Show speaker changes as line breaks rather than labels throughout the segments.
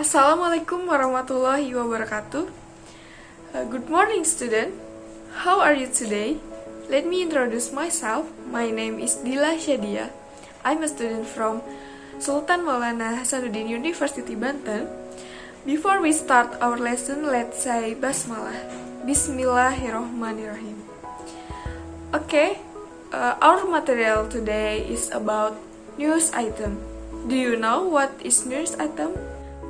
Assalamualaikum warahmatullahi wabarakatuh. Good morning, student. How are you today? Let me introduce myself. My name is Dila Syadia. I'm a student from Sultan Maulana Hasanuddin University, Banten. Before we start our lesson, let's say Basmalah. Bismillahirrahmanirrahim. Okay, our material today is about news item. Do you know what is news item?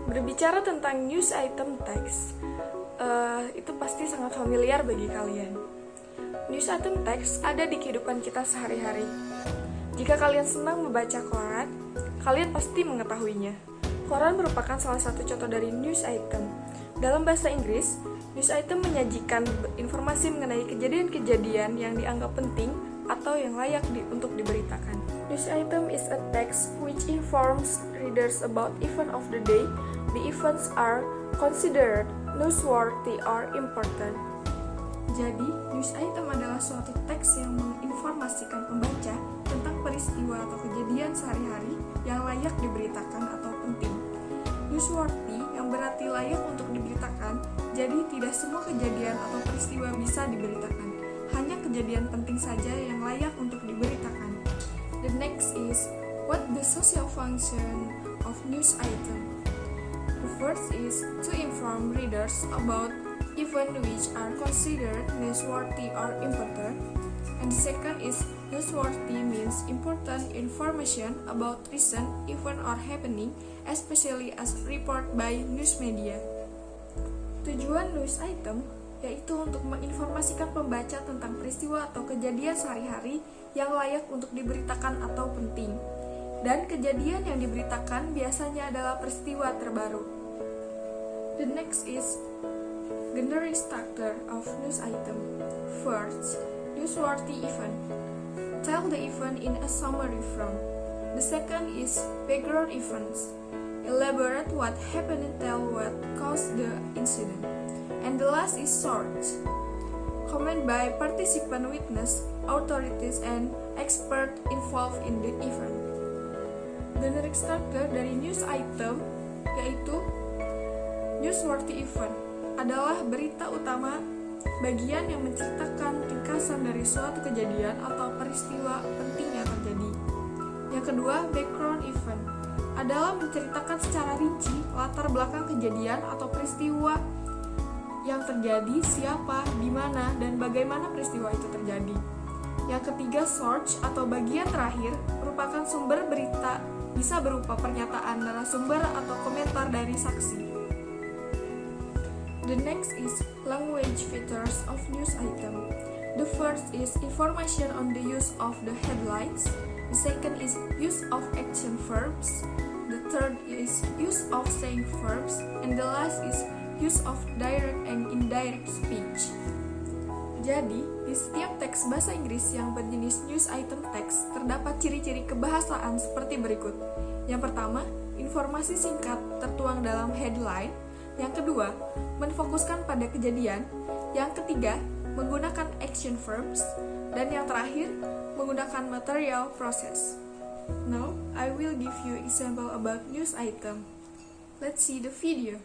Berbicara tentang news item text, itu pasti sangat familiar bagi kalian. News item text ada di kehidupan kita sehari-hari. Jika kalian senang membaca koran, kalian pasti mengetahuinya. Koran merupakan salah satu contoh dari news item. Dalam bahasa Inggris, news item menyajikan informasi mengenai kejadian-kejadian yang dianggap penting atau yang layak untuk diberitakan. News item is a text which informs readers about event of the day. The events are considered newsworthy or important. Jadi, news item adalah suatu teks yang menginformasikan pembaca tentang peristiwa atau kejadian sehari-hari yang layak diberitakan atau penting. Newsworthy yang berarti layak untuk diberitakan, jadi tidak semua kejadian atau peristiwa bisa diberitakan. Hanya kejadian penting saja yang layak untuk diberitakan. The next is, what the social function of news item? The first is to inform readers about events which are considered newsworthy or important. And the second is, newsworthy means important information about recent event or happening, especially as reported by news media. Tujuan news item yaitu untuk menginformasikan pembaca tentang peristiwa atau kejadian sehari-hari yang layak untuk diberitakan atau penting. Dan kejadian yang diberitakan biasanya adalah peristiwa terbaru. The next is generic structure of news item. First, newsworthy event. Tell the event in a summary from. The second is background events. Elaborate what happened and tell what caused the incident. And the last is source. Comment by participant witness, authorities, and expert involved in the event. Generic structure dari news item yaitu newsworthy event adalah berita utama bagian yang menceritakan ringkasan dari suatu kejadian atau peristiwa penting yang terjadi. Yang kedua, background event adalah menceritakan secara rinci latar belakang kejadian atau peristiwa yang terjadi, siapa, di mana, dan bagaimana peristiwa itu terjadi. Yang ketiga, source atau bagian terakhir merupakan sumber berita, bisa berupa pernyataan narasumber atau komentar dari saksi. The next is language features of news item. The first is information on the use of the headlines. The second is use of action verbs. The third is use of saying verbs. And the last is use of direct and indirect speech. Jadi, di setiap teks bahasa Inggris yang berjenis news item text terdapat ciri-ciri kebahasaan seperti berikut. Yang pertama, informasi singkat tertuang dalam headline. Yang kedua, menfokuskan pada kejadian. Yang ketiga, menggunakan action verbs. Dan yang terakhir, menggunakan material process. Now, I will give you example about news item. Let's see the video.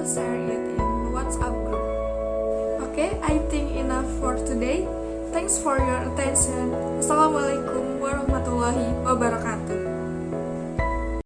share it in WhatsApp group. Okay, I think enough for today. Thanks for your attention. Assalamualaikum warahmatullahi wabarakatuh.